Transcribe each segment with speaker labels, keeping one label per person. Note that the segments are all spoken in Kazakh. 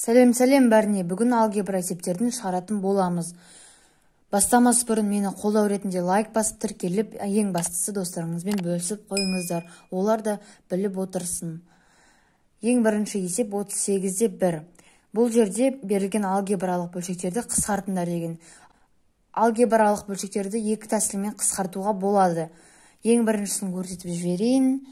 Speaker 1: Сәлем бәріне, бүгін алгебра есептерін шығаратын боламыз. Бастамас бұрын мені қолдау ретінде лайк басып тіркеліп, ең бастысы достарыңызбен бөлісіп қойыңыздар. Олар да біліп отырсын. Ең бірінші есеп 38-де 1. Бұл жерде берілген алгебралық бөлшектерді қысқартыңдар деген. Алгебралық бөлшектерді екі тәсілмен қысқартуға болады. Ең біріншісін көрсетіп жіберейін.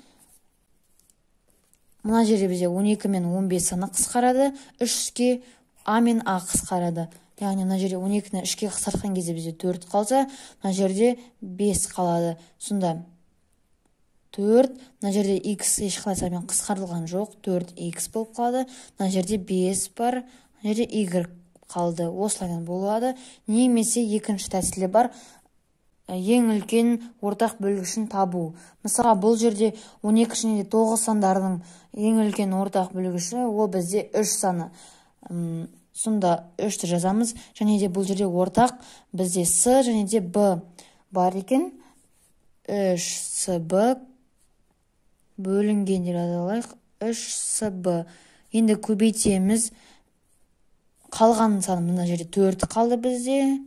Speaker 1: Мына жерде бізде 12 мен 15 саны қысқарады, 3-ке А мен А қысқарады. Яғни мына жерде 12-ні 3-ке қысқартқан кезде бізде 4 қалса, мына жерде 5 қалады. Сонда 4, мына жерде X ешқалай санмен қысқарылған жоқ, 4X болып қалады. Мына жерде 5 бар, мына жерде Y қалды. Осылайдан болады. Немесе екінші тәсілі бар. Ең үлкен ортақ бөлгішін табу. Мысалға, бұл жерде 12 және 9 сандарының ең үлкен ортақ бөлгіші ол бізде 3 саны. Сонда 3-ті жазамыз. Және де бұл жерде ортақ бізде С және де Б бар екен. 3СБ бөлінген деп жазалайық. 3СБ. Енді көбейтеміз. Қалған саны мына жерде 4 қалды бізде.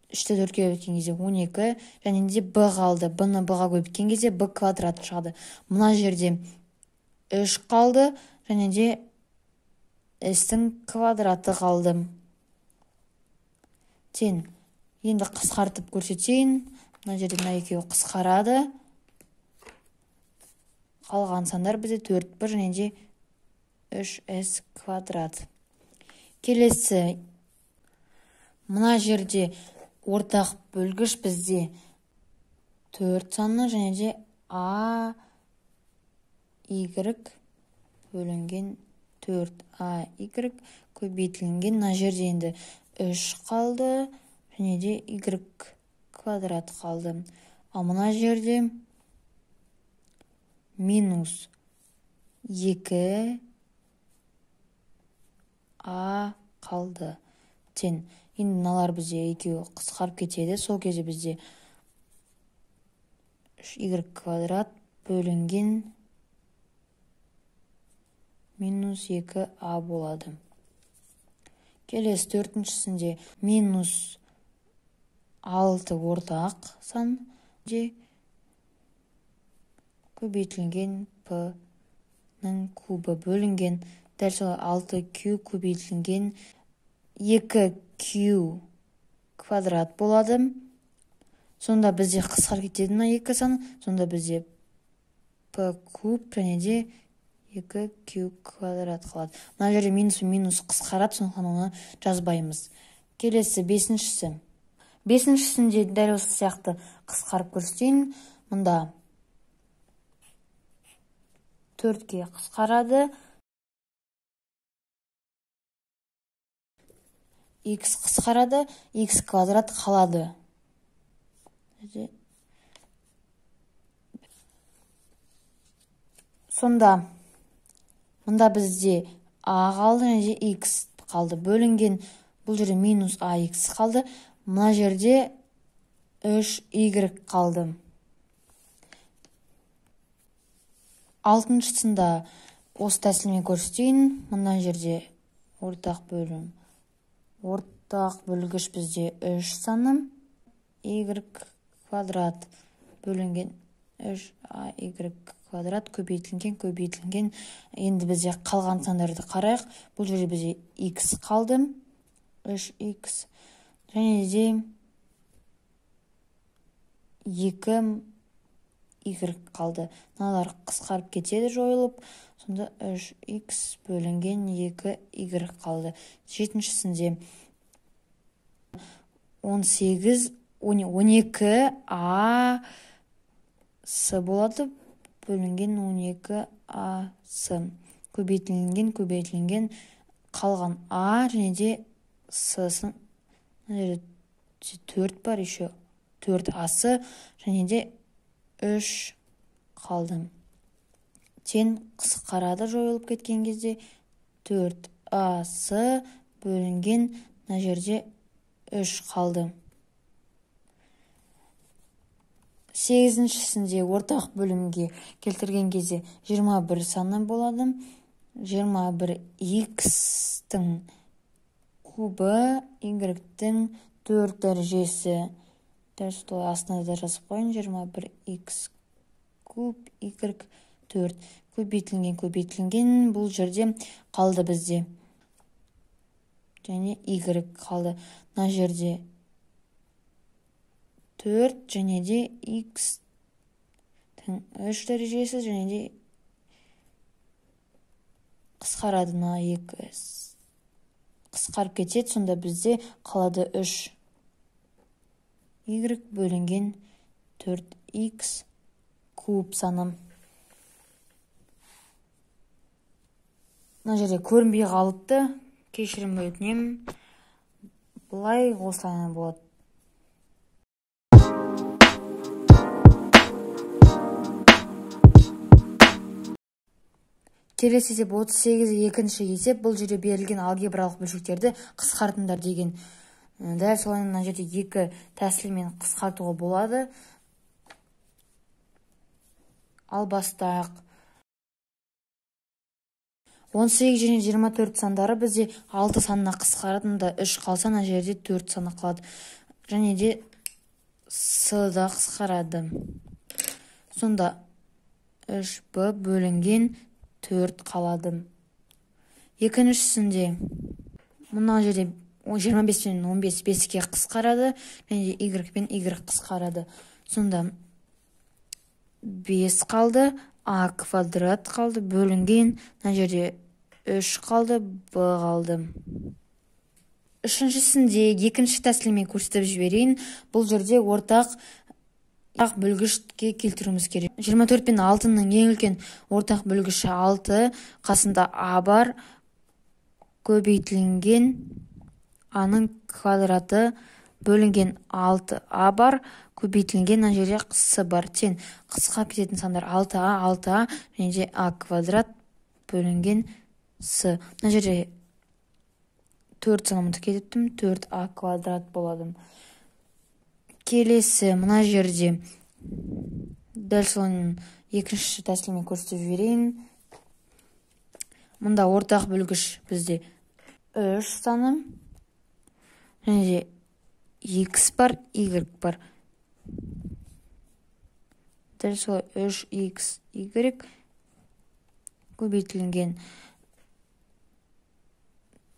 Speaker 1: 3-ті 4-ке көбейткен кезде 12, және де Б қалды. Б-ны Б-ға көбейткен кезде Б квадрат шығады. Мына жерде 3 қалды, және де С-тің квадраты қалды. Енді қысқартып көрсетейін. Мына жерде мына екеуі қысқарады. Қалған сандар бізде 4 және де 3С квадрат. Келесі, мына жерде ортақ бөлгіш бізде 4 саны және де А, Y бөлінген 4А, Y көбейтілген. Мына жерде енді 3 қалды және де Y квадрат қалды. Ал мына жерде минус 2А қалды. Енді мыналар бізде екеуі қысқарып кетеді. Сол кезде бізде 3Y квадрат бөлінген минус 2А болады. Келесі төртіншісінде минус 6 ортақ сан де көбейтілген П-ның кубы бөлінген. Дәл солай 6Q көбейтілген 2Q квадрат болады. Сонда бізде қысқарып кетеді мына екі сан. Сонда бізде П куб және де 2Q квадрат қалады. Мына жерде минус қысқарады, сондықтан оны жазбаймыз. Келесі бесіншісі. Бесіншісінде дәл осы сияқты қысқарып көрсетейін. Мұнда 4-ке қысқарады. X қысқарады, X квадрат қалады. Сонда мұнда бізде А қалды және де X қалды. Бөлінген бұл жерде минус AX қалды. Мына жерде 3Y қалды. Алтыншысында осы тәсілмен көрсетейін. Мына жерде ортақ бөлгіш бізде 3 саны. Y квадрат бөлінген 3AY квадрат көбейтілген. Енді бізде қалған сандарды қарайық. Бұл жерде бізде X қалды. 3X. Және де 2Y қалды. Мыналар қысқарып кетеді жойылып. Сонда 3X бөлінген 2Y қалды. Жетіншісінде 12А С болады. Бөлінген 12А көбейтілген қалған А және де С-сын 4 бар, еще 4А және де 3 қалды. Қысқарады жойылып кеткен кезде 4А бөлінген мына жерде 3 қалды. 8-шісінде ортақ бөлімге келтірген кезде 21 саны болады. 21x-тің кубы y-тің 4 дәрежесі. Дәл солай астына да жазып қойын. 21x куб y 4 көбейтілген. Бұл жерде қалды бізде. Және y қалды. Мына жерде 4 және де x-тің 3 дәрежесі және де қысқарады. Мына 2 қысқарып кетеді. Сонда бізде қалады 3 y бөлінген 4x куб саны. Мына жерде көрінбей қалыпты. Кешірім өтінемін. Бұлай осылай болады. Келесі есеп 38 екінші есеп. Бұл жерде берілген алгебралық бөлшектерді қысқартыңдар деген. Дәл солай мына жерде екі тәсілмен қысқартуға болады. Ал бастайық. 18 және 24 сандары бізде 6 санына қысқарады. 3 қалса, мына жерде 4 саны қалады. Және де с-да қысқарады. Сонда 3b бөлінген 4 қалады. Екіншісінде мына жерде 25 пен 15 5-ке қысқарады. Және y пен y қысқарады. Сонда 5 қалды. А квадрат қалды. Бөлінген. Мына жерде 3 қалды. Б қалды. Үшіншісінде екінші тәсілмен көрсетіп жіберейін. Бұл жерде ортақ бөлгішке келтіруіміз керек. 24 пен 6-ның ең үлкен ортақ бөлгіші 6. Қасында а бар. Көбейтілген а-ның квадраты бөлінген 6а бар. Көбейтілген мына жерде с бар. Тең қысқарып кететін сандар 6а және де а квадрат бөлінген с. Мына жерде 4 санымды кететтім. 4а квадрат болады. Келесі мына жерде дәл солай екінші тәсілмен көрсетіп жіберейін. Мұнда ортақ бөлгіш бізде 3 саны және де x бар, y бар. Дәл солай 3x, y көбейтілген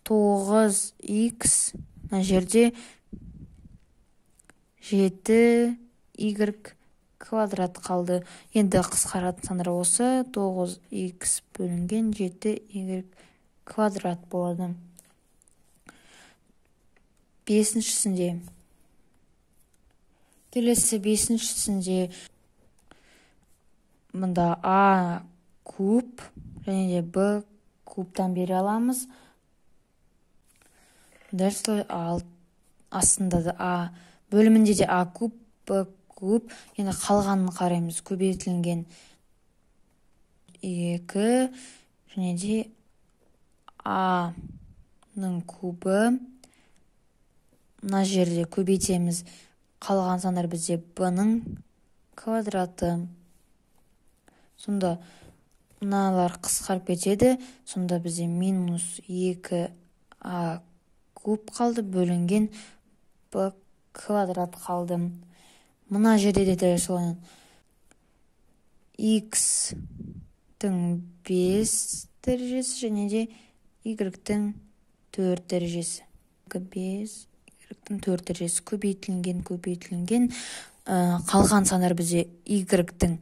Speaker 1: 9x, мына жерде 7y квадрат қалды. Енді қысқаратын сандар осы. 9x бөлінген 7y квадрат болады. Бесіншісінде. Келесі бесіншісінде мұнда а куб және де б кубтан бере аламыз. Дәл солай астында да а бөлімінде де а куб, б куб. Енді қалғанын қараймыз. Көбейтілген 2 және де а-ның кубы. Мына жерде көбейтеміз. Қалған сандар бізде б-ның квадраты. Сонда мыналар қысқарып кетеді. Сонда бізде минус 2а куб қалды. Бөлінген б квадрат қалды. Мына жерде де дәл солай x-тің 5 дәрежесі және де y-тің 4 дәрежесі. 5, y-тің 4 дәрежесі көбейтілген. Қалған сандар бізде y-тің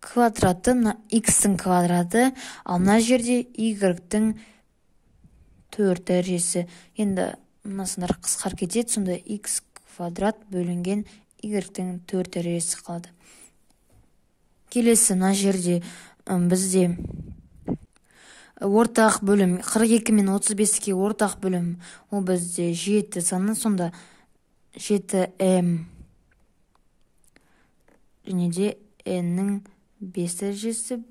Speaker 1: квадраты, x-тің квадраты, ал мына жерде y-тің 4 дәрежесі. Енді мына сандар қысқарып кетеді. Сонда x квадрат бөлінген y-тің 4 дәрежесі қалады. Келесі мына жерде бізде ортақ бөлім 42 мен 35-ке ортақ бөлім. Ол бізде 7 саны. Сонда 7m және де n-ның 5 дәрежесі.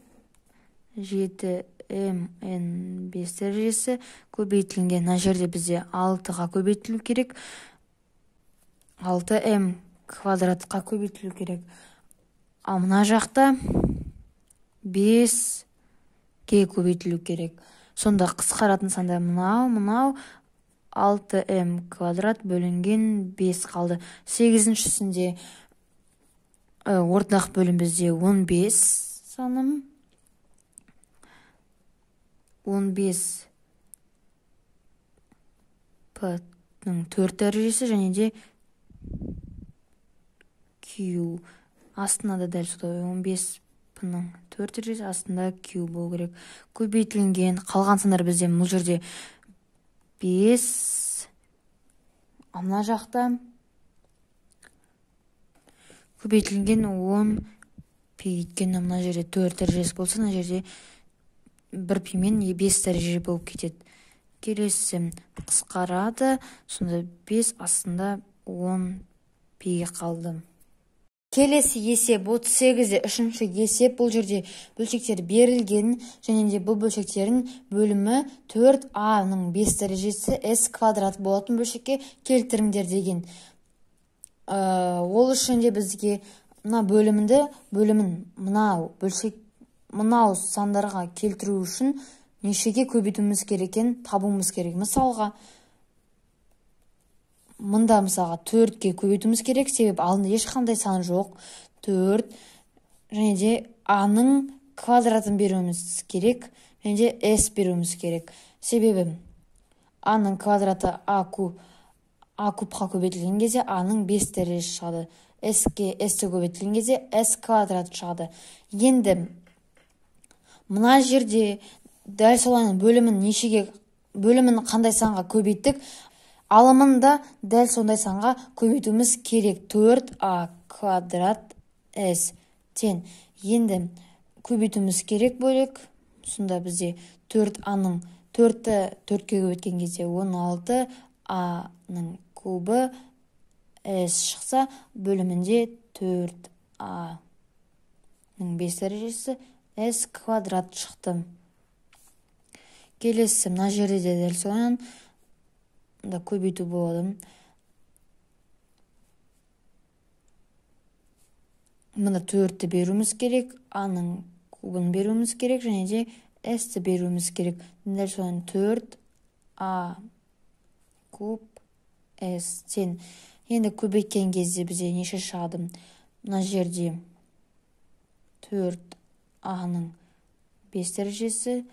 Speaker 1: 7m n 5 дәрежесі көбейтілген. Мына жерде бізде 6-ға көбейтілу керек. 6m квадратқа көбейтілу керек. Ал мына жақта 5 көбейтілу керек. Сонда қысқаратын сандар мынау 6m квадрат бөлінген 5 қалды. 8-шісінде ортақ бөлім бізде 15 саным. 15 п-ның 4 дәрежесі және де q астына да дәл солай 15 п-ның 4 дәрежесі астында q болу керек. Көбейтілген қалған сандар бізде бұл жерде 5 мына жақта көбейтілген 10 пи, өйткені мына жерде 4 дәрежесі болса, мына жерде 1 пи мен 5 дәреже болып кетеді. Келесі қысқарады, сонда 5 астында 10 пи қалды. Келесі есеп 38-де 3-ші есеп. Бұл жерде бөлшектер берілген және де бұл бөлшектердің бөлімі 4а-ның 5 дәрежесі s квадрат болатын бөлшекке келтіріңдер деген. Ол үшін де бізге бөлімін мынау сандарға келтіру үшін нешеге көбейтуіміз керек екенін табуымыз керек. Мысалға, мұнда 4-ке көбейтуіміз керек, себебі алдында ешқандай сан жоқ. 4 және де а-ның квадратын беруіміз керек және де s беруіміз керек. Себебі а-ның квадраты а кубқа көбейтілген кезде а-ның 5 дәрежесі шығады. s-ке s-ті көбейтілген кезде s квадрат шығады. Енді мына жерде дәл солай бөлімін қандай санға көбейттік, алымын да дәл сондай санға көбейтуіміз керек. 4а квадрат s тен. Енді көбейтуіміз керек бөлек. Сонда бізде 4а-ның 4-ті 4-ке көбейткен кезде 16 а-ның кубы s шықса, бөлімінде 4а-ның 5 дәрежесі s квадрат шықты. Келесі мына жерде де дәл солай көбейту болады. Мұнда 4-ті беруіміз керек, а-ның кубын беруіміз керек және де s-ті беруіміз керек. Дәл солай 4а куб s тен. Енді көбейткен кезде бізде неше шығады? Мына жерде 4а-ның 5 дәрежесі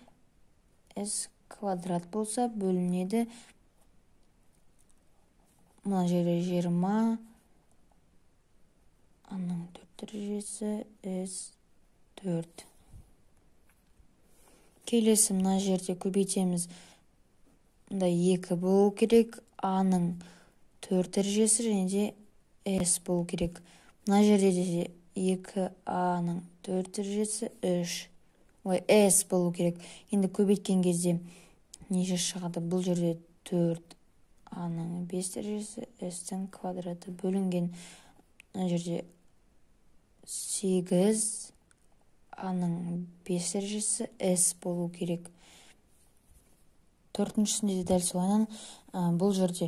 Speaker 1: s квадрат болса, бөлінеді. Мына жерде 20 а-ның 4 дәрежесі s 4. Келесі мына жерде көбейтеміз. Мұнда 2 болу керек, а-ның 4 дәрежесі және де s болу керек. Мына жерде де 2а-ның 4 дәрежесі 3. s болу керек. Енді көбейткен кезде неше шығады? Бұл жерде 4а-ның 5 дәрежесі s-тің квадраты бөлінген. Мына жерде 8 а-ның 5 дәрежесі s болу керек. 4-шісінде де дәл солайынан бұл жерде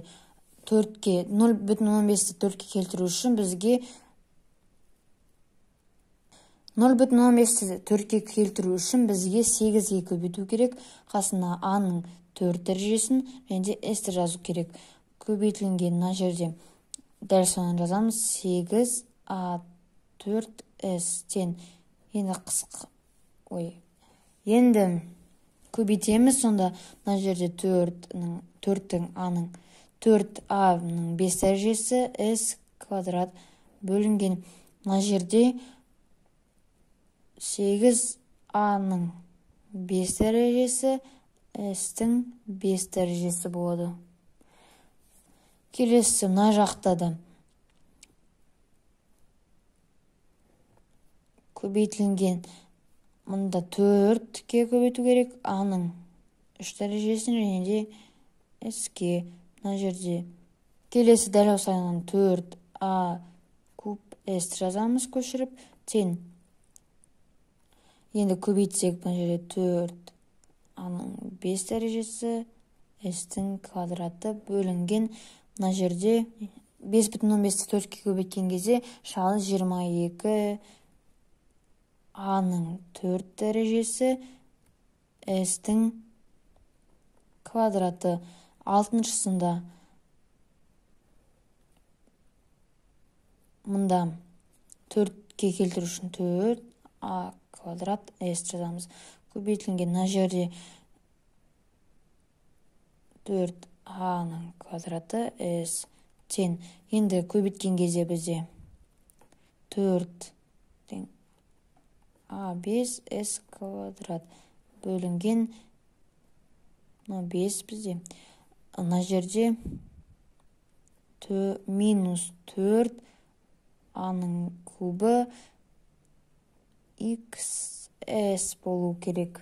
Speaker 1: 4-ке 0,15-ті 4-ке келтіру үшін бізге 0,15-ті 4-ке келтіру үшін бізге 8-ге көбейту керек. Қасына а-ның 4 дәрежесін және де s-ті жазу керек. Көбейтілген мына жерде дәл соны жазамыз. 8а 4s тен. Енді көбейтеміз. Сонда мына жерде 4-тің а-ның 4а-ның 5 дәрежесі s квадрат бөлінген. Мына жерде 8а-ның 5 дәрежесі s-тің 5 дәрежесі болады. Келесі мына жақта да көбейтілген. Мұнда 4-ке көбейту керек, а-ның 3 дәрежесін және де s-ке. Мына жерде келесі дәл осылайынан 4а куб s жазамыз көшіріп тен. Енді көбейтсек, мына жерде 4а-ның 5 дәрежесі s-тің квадраты бөлінген. Мына жерде 5,15-ті 4-ке көбейткен кезде шығады 22 а-ның 4 дәрежесі s-тің квадраты. Алтыншысында мында 4-ке келтіру үшін 4а квадрат s жазамыз. Көбейтілген мына жерде 4а-ның квадраты s тең. Енді көбейткен кезде бізде 4 тең а5 s квадрат бөлінген 5 бізде. Мына жерде минус 4 а-ның кубы xs болу керек.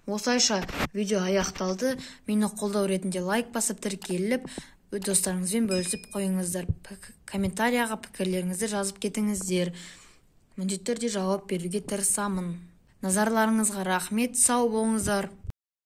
Speaker 1: Осылайша видео аяқталды. Мені қолдау ретінде лайк басып тіркеліп, достарыңызбен бөлісіп қойыңыздар. Комментарияға пікірлеріңізді жазып кетіңіздер. Міндетті түрде жауап беруге тырысамын. Назарларыңызға рахмет, сау болыңыздар.